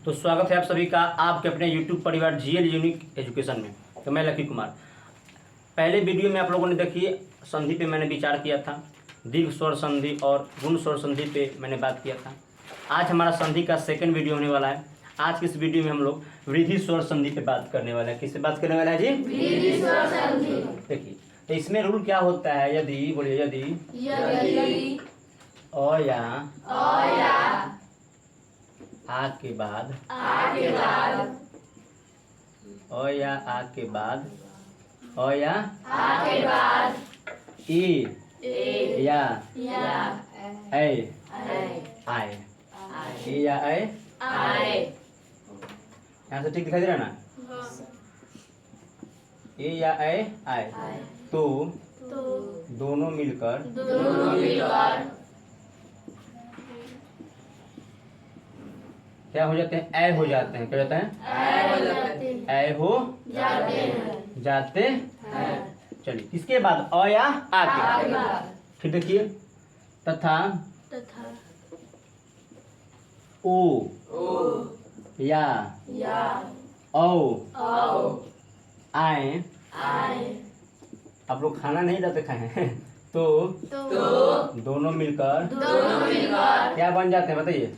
तो स्वागत है आप सभी का आपके अपने YouTube परिवार जीएल यूनिक एजुकेशन में। तो मैं लकी कुमार। पहले वीडियो में आप लोगों ने देखी संधि पे मैंने विचार किया था, दीर्घ स्वर संधि और गुण स्वर संधि पे मैंने बात किया था। आज हमारा संधि का सेकंड वीडियो होने वाला है। आज की इस वीडियो में हम लोग वृद्धि स्वर संधि पे बात करने वाले हैं। किससे बात करने वाला है जी? वृद्धि स्वर संधि। देखिए, तो इसमें रूल क्या होता है? यदि बोलिए, यदि अ या आ के बाद अ या आ के बाद ई या ऐ आए, ई या ऐ यहाँ से ठीक दिखाई दे रहा है ना? ए या ऐ आए तो दोनों मिलकर क्या हो जाते हैं? ऐ हो जाते हैं। क्या हो जाते हैं? ऐ हो जाते हैं। चलिए, इसके बाद अ या आ के फिर देखिए, तथा ओ या औ आए। आप लोग खाना नहीं जाते खाए हैं तो दोनों मिलकर क्या बन जाते हैं? बताइए।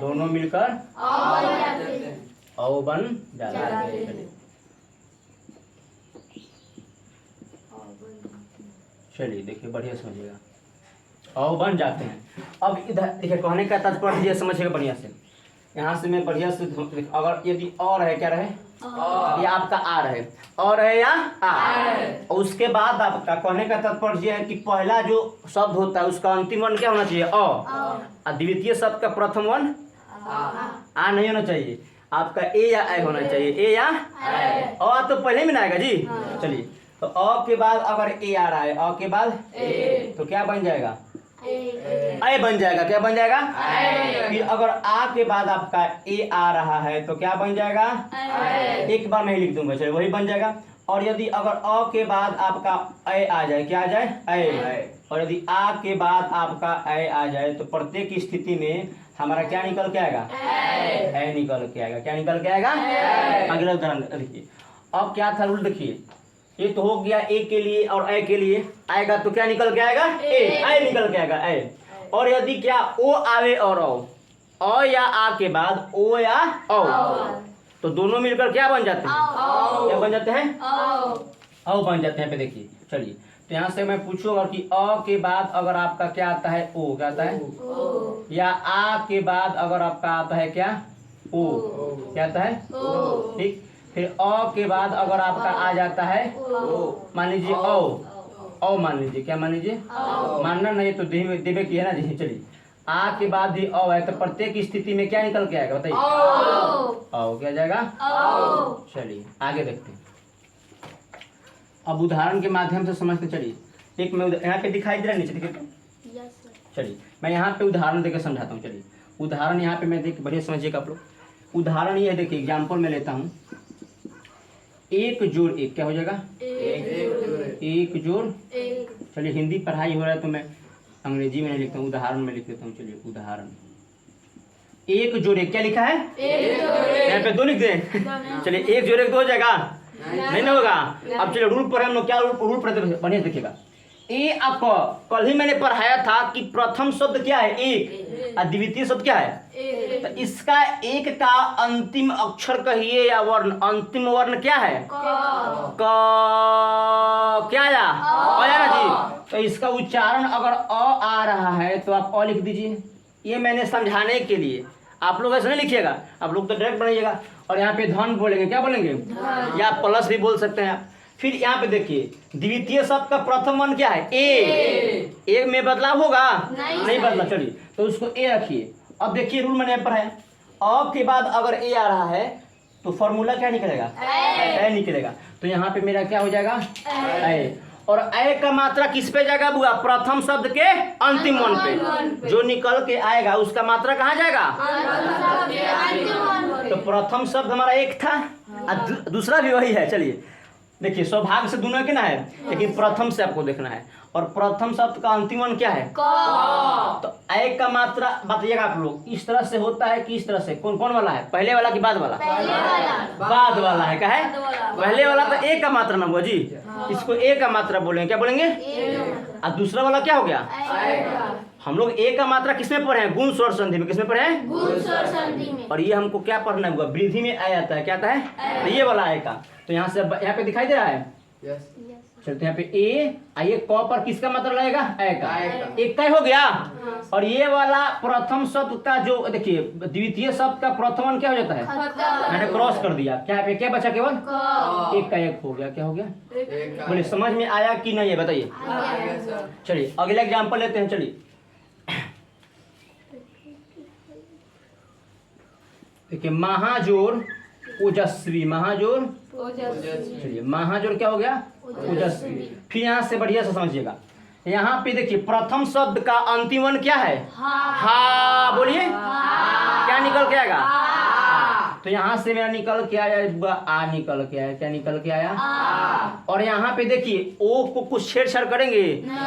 दोनों मिलकर औ बन जाते हैं। चलिए देखिए, बढ़िया समझिएगा, औ बन जाते हैं। अब इधर देखिए, कहने का तात्पर्य समझिएगा बढ़िया से। यहाँ से मैं बढ़िया से, अगर यदि और है, क्या रहे? ये आपका आ रहे, और है या आ। और उसके बाद आपका कहने का तात्पर्य है कि पहला जो शब्द होता है उसका अंतिम वर्ण क्या होना चाहिए? अ। और द्वितीय शब्द का प्रथम वर्ण आ नहीं होना चाहिए, आपका ए या ऐ होना चाहिए। ए या अ तो पहले में ना आएगा जी। चलिए, तो अ के बाद अगर ए आ रहा है, अ के बाद तो क्या बन जाएगा? ऐ बन जाएगा। क्या बन जाएगा? फिर अगर आ के बाद आपका ए आ रहा है तो क्या बन जाएगा? एक बार नहीं लिख दूंगा, चलिए वही बन जाएगा। और यदि अगर अ के बाद आपका ऐ आ जाए, क्या आ जाए? ऐ। और यदि आ के बाद आपका ऐ आ जाए तो प्रत्येक स्थिति में हमारा क्या निकल के आएगा? ऐ निकल के आएगा। क्या निकल के आएगा? अगला उदाहरण देखिए। अब क्या था रूल? देखिए, ये तो हो गया ए के लिए, और ऐ के लिए आएगा तो क्या निकल के आएगा? ऐ निकल के आएगा, ऐ। और यदि क्या ओ आवे और अ या आ के बाद ओ या औ तो दोनों मिलकर क्या बन जाते हैं? क्या बन जाते हैं? औ बन जाते हैं। पे देखिए, चलिए, तो यहाँ से मैं पूछूंगा कि अ के बाद अगर आपका क्या आता है? ओ। क्या आता है? या आ के बाद अगर आपका आता है क्या? ओ। क्या आता है? ठीक। फिर अ के बाद अगर आपका आ जाता है, मान लीजिए औ मान लीजिए। क्या मान लीजिए? मानना नहीं तो देवे की है ना जी। चलिए, आ के बाद भी औ है तो प्रत्येक स्थिति में क्या निकल के आएगा? बताइए। औ क्या जाएगा? चलिए आगे देखते हैं। अब उदाहरण के माध्यम से समझते चलिए। एक मैं यहाँ पे दिखाई दे रहा है नीचे, देखिए। चलिए, मैं यहाँ पे उदाहरण देकर समझाता हूँ। चलिए, उदाहरण यहाँ पे मैं देख, बढ़िया समझिएगा आप लोग। उदाहरण ये देखिए, एग्जाम्पल में लेता हूँ। एक जोड़ एक क्या हो जाएगा? एक जोड़। चलिए, हिंदी पढ़ाई हो रहा है तो मैं अंग्रेजी में नहीं लिखता हूँ, उदाहरण में लिख देता हूँ। चलिए, उदाहरण एक जोड़ एक क्या लिखा है? यहाँ पे दो लिख दें। चलिए, एक जोड़ एक दो हो जाएगा? नहीं ना होगा। अब चलिए, रूल पर हम लोग क्या रूल पढ़ते बढ़िया से देखिएगा। ए आप कल ही मैंने पढ़ाया था कि प्रथम शब्द क्या है? एक। और द्वितीय शब्द क्या है? तो इसका एक का अंतिम अक्षर कहिए या वर्ण, अंतिम वर्ण क्या है? क। क्या आया? आया ना जी। तो इसका उच्चारण अगर अ आ रहा है तो आप अ लिख दीजिए। ये मैंने समझाने के लिए, आप लोग ऐसे नहीं लिखिएगा, आप लोग तो डायरेक्ट बनाइएगा। और यहाँ पे धन बोलेंगे, क्या बोलेंगे? या प्लस भी बोल सकते हैं आप। फिर यहाँ पे देखिए, द्वितीय शब्द का प्रथम वर्ण क्या है? ए। ए में बदलाव होगा? नहीं बदला। चलिए, तो उसको ए रखिए। अब देखिए, रूल मैंने पढ़ाया, अ के बाद अगर ए आ रहा है तो फॉर्मूला क्या निकलेगा? ए निकलेगा। तो यहाँ पे मेरा क्या हो जाएगा? ए। और ऐ का मात्रा किस पे जाएगा बुआ? प्रथम शब्द के अंतिम वर्ण पे। जो निकल के आएगा उसका मात्रा कहाँ जाएगा? तो प्रथम शब्द हमारा एक था, दूसरा भी वही है। चलिए देखिए, सौभाग्य से दोनों के ना है, लेकिन प्रथम से आपको देखना है। और प्रथम शब्द का अंतिम वर्ण क्या है? क। तो ए का मात्रा बताइएगा आप लोग, इस तरह से होता है कि इस तरह से? कौन कौन वाला है, पहले वाला कि बाद वाला? पहले वाला। बाद वाला है। क्या है? बाद वाला। पहले वाला तो ए का मात्रा ना हुआ जी, इसको ए का मात्रा बोलेंगे। क्या बोलेंगे? और दूसरा वाला क्या हो गया? हम लोग ए का मात्रा किसमें पढ़े हैं? गुण स्वर संधि में। किसमें पढ़े हैं? गुण स्वर संधि में। और ये हमको क्या पढ़ना हुआ? वृद्धि में आ जाता है। क्या आता है? तो ये वाला ए का, तो यहाँ से यहाँ पे दिखाई दे रहा है। चलते यहाँ पे ए, आइए क पर किसका मात्रा लगेगा? ए का। एक तय हो गया। और ये वाला प्रथम शब्द का जो देखिए द्वितीय शब्द का प्रथम वर्ण क्या हो जाता है? मैंने क्रॉस कर दिया। क्या पे क्या बचा? केवल एक का एक हो गया। क्या हो गया? बोले समझ में आया कि नहीं है? बताइए। चलिए अगला एग्जाम्पल लेते हैं। चलिए देखिए महाजोर ओजस्वी। महाजोर, चलिए महाजोर क्या हो गया? ओजस्वी। फिर यहाँ से बढ़िया से समझिएगा, यहाँ पे देखिए प्रथम शब्द का अंतिम वर्ण क्या है? हा। बोलिए क्या निकल के आएगा? तो यहाँ से मेरा निकल के आया आ, निकल के आया। क्या निकल के आया? और यहाँ पे देखिए ओ को कुछ छेड़छाड़ करेंगे,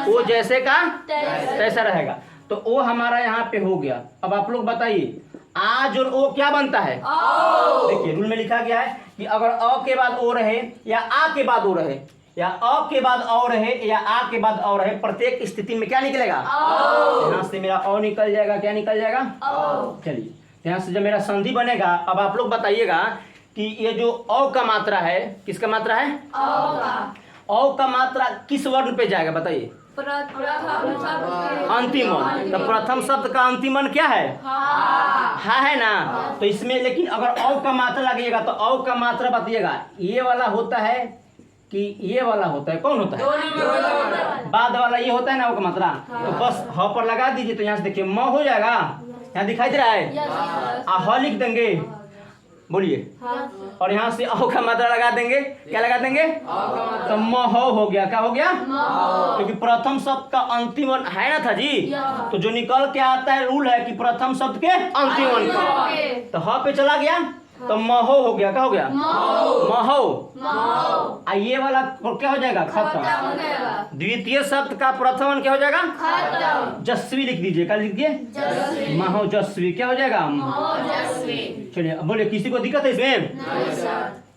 ओ जैसे का तैसा रहेगा। तो ओ हमारा यहाँ पे हो गया। अब आप लोग बताइए आज और ओ क्या बनता है? देखिए रूल में लिखा गया है कि अगर अ के बाद ओ रहे या आ के बाद ओ रहे या अ के बाद ओ रहे या आ के बाद ओ रहे, प्रत्येक स्थिति में क्या निकलेगा? यहाँ से मेरा ओ निकल जाएगा। क्या निकल जाएगा? चलिए यहाँ से जब मेरा संधि बनेगा, अब आप लोग बताइएगा कि ये जो अ का मात्रा है किसका मात्रा है? अ का मात्रा किस वर्ण पे जाएगा? बताइए। अंतिम वर्ण। तो प्रथम शब्द का अंतिम वर्ण क्या है? हा है ना। तो इसमें लेकिन अगर औ का मात्रा लगेगा तो औ का मात्रा बताइएगा, ये वाला होता है कि ये वाला होता है? कौन होता है? बाद वाला ये होता है ना, वो का मात्रा। तो बस ह पर लगा दीजिए। तो यहाँ से देखिए म हो जाएगा। यहाँ दिखाई दे रहा है? ह लिख देंगे। बोलिए। और यहाँ से औ का मात्रा लगा देंगे। क्या लगा देंगे? तो म हो गया। क्या हो गया? क्योंकि प्रथम शब्द का अंतिम वर्ण है ना था जी। तो जो निकल के आता है रूल है कि प्रथम शब्द के अंतिम वर्ण का। तो ह पे चला गया तो महो हो गया। क्या हो गया? महो। ये वाला क्या हो जाएगा? खत्म। द्वितीय शब्द का प्रथम वर्ण क्या हो जाएगा? जस्वी लिख दीजिए। क्या लिख दिए? महो जस्वी। क्या हो जाएगा? चलिए अब बोले किसी को दिक्कत है इसमें?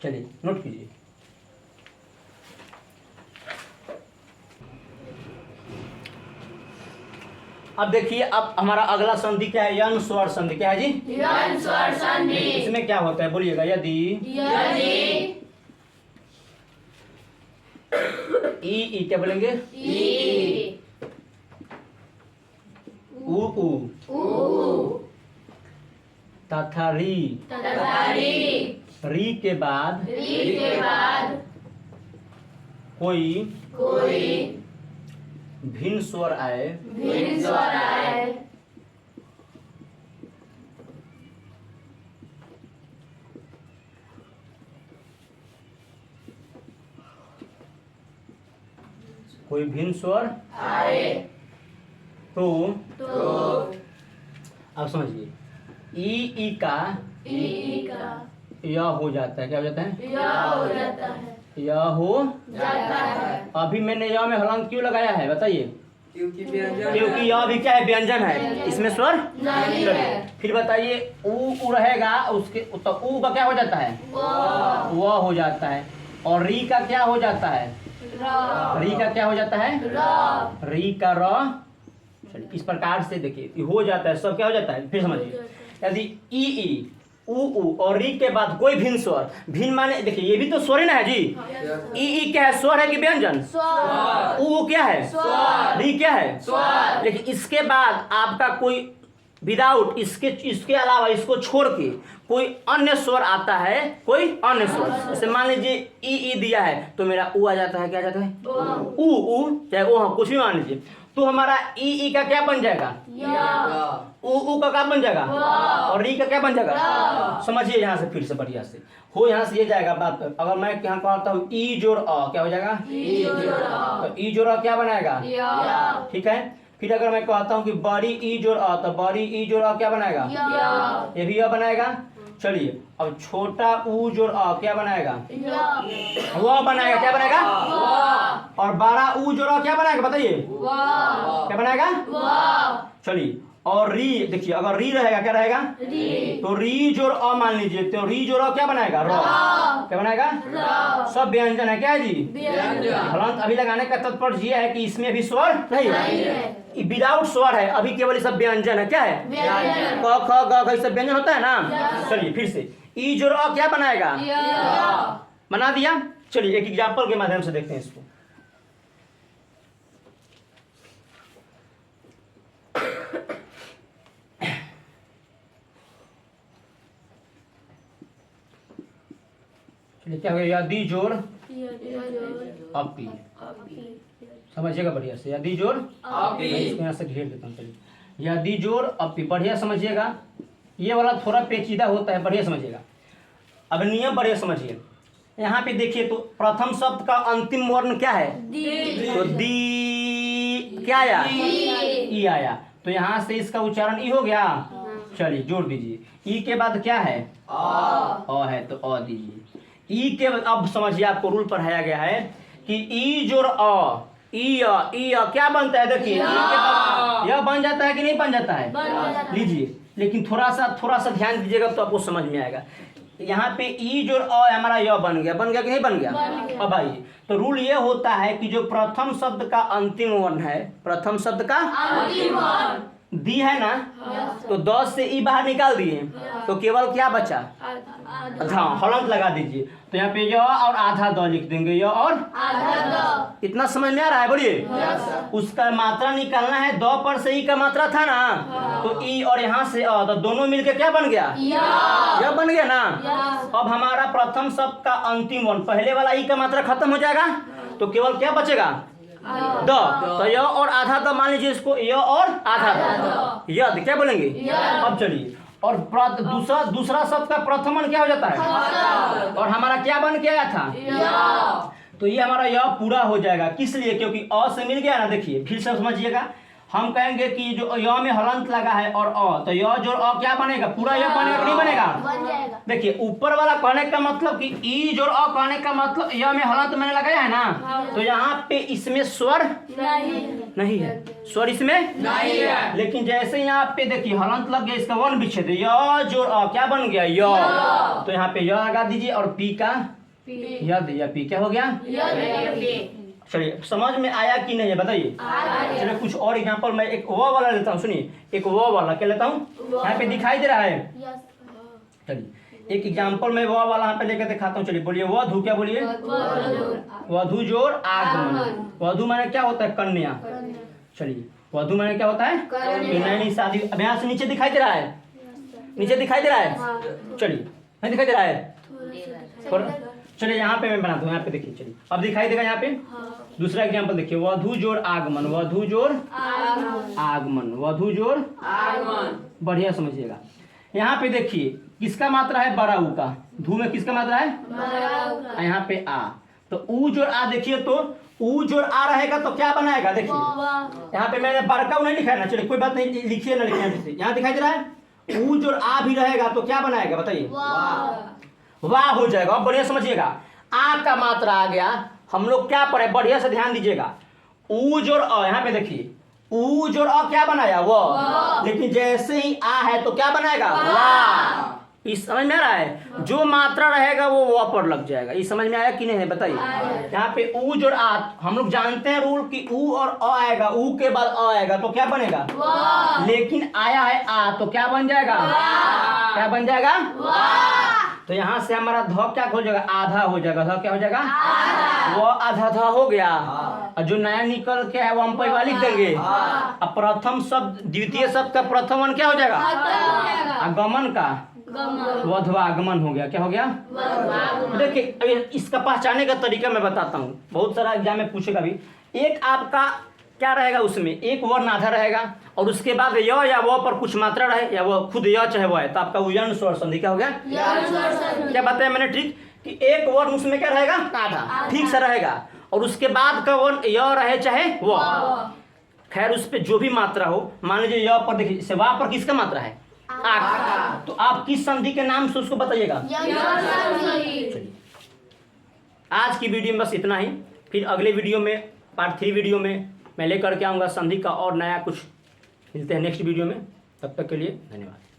चलिए नोट कीजिए। अब देखिए अब हमारा अगला संधि क्या है? यन स्वर संधि। क्या है जी? यन स्वर संधि। इसमें क्या होता है? बोलिएगा। यदि ई क्या बोलेंगे? ऊ तथा री री के बाद कोई भिन्न स्वर आए कोई भिन्न स्वर तो अब समझिए ई का या हो जाता है। क्या हो जाता है? या हो जाता है। अभी मैंने या में हलंत क्यों लगाया है? बताइए। क्योंकि यह भी क्या है? व्यंजन है, इसमें स्वर नहीं है। फिर बताइए ऊ रहेगा उसके तो ऊ का क्या हो जाता है? वह हो जाता है। और री का क्या हो जाता है? री का क्या हो जाता है? री का र। इस प्रकार से देखिए हो जाता है, सब क्या हो जाता है? फिर समझिए यदि ई ऊ और री के बाद कोई भिन्न स्वर, भिन्न माने देखिए ये भी तो स्वर ही ना है जी। ई क्या है? स्वर है कि व्यंजन? ऊ क्या है? री क्या है? लेकिन इसके बाद आपका कोई विदाउट इसके अलावा इसको छोड़ के कोई अन्य स्वर आता है, कोई अन्य स्वर। जैसे मान लीजिए ई दिया है तो मेरा ऊ आ जाता है। क्या आ जाता है? ऊ चाहे ओ कुछ भी मान लीजिए, तो हमारा ई का क्या बन जाएगा? ऊ का क्या बन जाएगा? और री का क्या बन जाएगा? समझिए यहाँ से फिर से बढ़िया से हो, यहाँ से ये जाएगा बात। अगर मैं यहाँ कहता हूँ ई जोड़ अ, क्या हो जाएगा? तो ई जोड़ अ क्या बनाएगा? ठीक है। फिर अगर मैं कहता हूँ कि बड़ी ई जोड़ अ, तो बड़ी ई जोड़ अ क्या बनाएगा? ये भी अ बनाएगा। चलिए अब छोटा ऊ जोड़ अ क्या बनाएगा? य व बनाएगा। क्या बनाएगा? व और बड़ा ऊ जोड़ अ क्या बनाएगा बताइए? व क्या बनाएगा? व चलिए और री, देखिए अगर री रहेगा क्या रहेगा? री तो री जोड़ अ मान लीजिए, तो री जोड़ अ क्या बनाएगा? र। क्या बनाएगा? र सब व्यंजन है क्या है जी? व्यंजन हलंत अभी लगाने का तात्पर्य यह है कि इसमें अभी स्वर नहीं है, विदाउट स्वर है, अभी केवल ये सब व्यंजन है। क्या है? व्यंजन क ख ग घ सब व्यंजन होता है ना। Yes. चलिए फिर से ई जोड़ अ क्या बनाएगा? य बना दिया। चलिए एक एग्जाम्पल के माध्यम से देखते हैं इसको। चलिए क्या हो गया? यदि जोड़ अपी, समझिएगा बढ़िया से। यदि जोड़ इसको यहाँ से घेर देता हूँ। चलिए यदि जोड़ अपी, बढ़िया समझिएगा। ये वाला थोड़ा पेचीदा होता है, बढ़िया समझिएगा। अब नियम बढ़िया समझिए। यहाँ पे देखिए तो प्रथम शब्द का अंतिम वर्ण क्या है? तो दी क्या आया? ई आया। तो यहाँ से इसका उच्चारण ई हो गया। चलिए जोड़ दीजिए। ई के बाद क्या है? अ है तो अ दीजिए। ई के बाद अब समझिए, आपको रूल पढ़ाया गया है कि ई जोड़ अ, ई क्या बनता है? देखिए ई के बाद यह बन जाता है कि नहीं बन जाता है? लीजिए, लेकिन थोड़ा सा ध्यान दीजिएगा तो आपको समझ में आएगा। यहाँ पे ई जोड़ अ हमारा य बन गया कि नहीं बन गया? अब आइए, तो रूल ये होता है कि जो प्रथम शब्द का अंतिम वर्ण है, प्रथम शब्द का अंतिम वर्ण दी है ना, तो 10 से ई बाहर निकाल दिए तो केवल क्या बचा? हाँ, हलंत लगा दीजिए। तो यहाँ पे य और आधा द लिख देंगे, य और आधा द। इतना समझ में आ रहा है? बोलिए। उसका मात्रा निकालना है, द पर से ई का मात्रा था ना, तो ई और यहाँ से अ, तो दोनों मिलके क्या बन गया? यह बन गया ना। अब हमारा प्रथम शब्द का अंतिम वर्ण, पहले वाला ई का मात्रा खत्म हो जाएगा तो केवल क्या बचेगा? द। तो य और आधा द मान लीजिए इसको, य और आधा द, यद क्या बोलेंगे? अब चलिए, और दूसरा शब्द का प्रथम वर्ण क्या हो जाता है? और हमारा क्या बन के आया था? तो ये हमारा य पूरा हो जाएगा। किस लिए? क्योंकि अ से मिल गया ना। देखिए फिर से समझिएगा, हम कहेंगे कि जो य में हलंत लगा है और अ, तो य जोड़ अ क्या बनेगा? पूरा य बनेगा कि नहीं बनेगा? बन जाएगा। देखिए ऊपर वाला कहने का मतलब कि ई जोड़ अ कहने का मतलब य में हलंत मैंने लगाया है ना, तो यहाँ पे इसमें स्वर नहीं है, स्वर इसमें नहीं है। लेकिन जैसे यहाँ पे देखिए हलंत लग गया, इसका वर्ण विच्छेद, य जोड़ अ क्या बन गया? य। तो यहाँ पे य लगा दीजिए और पी का यद, या पी क्या हो गया? चलिए समझ में आया कि नहीं है बताइए? चलिए कुछ और एग्जांपल मैं एक व वाला लेता हूँ। सुनिए, एक व वाला क्या लेता हूँ, यहाँ पे दिखाई दे रहा है। चलिए एक एग्जांपल मैं व वाला यहाँ पे लेकर दिखाता हूँ। चलिए बोलिए वधु, क्या बोलिए? वधु जोड़ आगमन। वधु माने क्या होता है? कन्या। चलिए वधु माने क्या होता है? नई शादी। अब यहाँ से नीचे दिखाई दे रहा है, नीचे दिखाई दे रहा है। चलिए नहीं दिखाई दे रहा है? चलिए यहाँ पे मैं बनाता हूँ, यहाँ पे देखिए। चलिए अब दिखाई देगा यहाँ पे। दूसरा एग्जांपल देखिए, वधु जोड़ आगमन, वधु जोड़ आगमन, वधु जोड़ आगमन। बढ़िया समझिएगा। यहाँ पे देखिए किसका मात्रा है? बड़ा ऊ का। धू में किसका मात्रा है? यहाँ पे आ। तो ऊ जोड़ आ, देखिए तो ऊ जोड़ आ रहेगा तो क्या बनाएगा? देखिए यहाँ पे मैंने बड़का ऊ नहीं लिखा है ना, चलिए कोई बात नहीं, लिखिए ना, लिखिए। यहाँ दिखाई दे रहा है ऊ जोड़ आ भी रहेगा तो क्या बनाएगा बताइए? वाह हो जाएगा। अब बढ़िया समझिएगा, आ का मात्रा आ गया। हम लोग क्या पढ़े? बढ़िया से ध्यान दीजिएगा। ऊ जोड़ अ, यहाँ पे देखिए ऊ जोड़ अ क्या बनाया? वो। लेकिन जैसे ही आ है तो क्या बनाएगा? वाह। इस समझ में आ रहा है? जो मात्रा रहेगा वो व पर लग जाएगा। इस समझ में आया कि नहीं है बताइए? यहाँ पे ऊ जोड़ आ, हम लोग जानते हैं रूल कि ऊ और अ आएगा, ऊ के बाद अ आएगा तो क्या बनेगा? लेकिन आया है आ तो क्या बन जाएगा? क्या बन जाएगा? तो यहाँ से हमारा ध क्या हो जाएगा? आधा हो जाएगा। ध क्या हो जाएगा? वो आधा ध हो गया। और जो नया निकल के है वो हम पैवा लिख देंगे। अब प्रथम शब्द द्वितीय शब्द का प्रथम वन क्या हो जाएगा? आगमन का वधवागमन हो गया। क्या हो गया? देखिए अभी इसका पहचाने का तरीका मैं बताता हूँ, बहुत सारा एग्जाम में पूछेगा भी। एक आपका क्या रहेगा, उसमें एक वर्ण आधा रहेगा और उसके बाद य या वो पर कुछ मात्रा रहे, या वो खुद य चाहे वो है, तो आपका यण स्वर संधि क्या हो गया? क्या बताया मैंने ठीक, कि एक वर्ण उसमें क्या रहेगा? आधा, ठीक से रहेगा। और उसके बाद का वर्ण य रहे चाहे वो, खैर उस पर जो भी मात्रा हो। मान लीजिए य पर देखिए, वा पर किसका मात्रा है? आ। तो आप किस संधि के नाम से उसको बताइएगा। चलिए आज की वीडियो में बस इतना ही। फिर अगले वीडियो में पार्ट 3 वीडियो में मैं लेकर के आऊँगा संधि का और नया कुछ। मिलते हैं नेक्स्ट वीडियो में, तब तक के लिए धन्यवाद।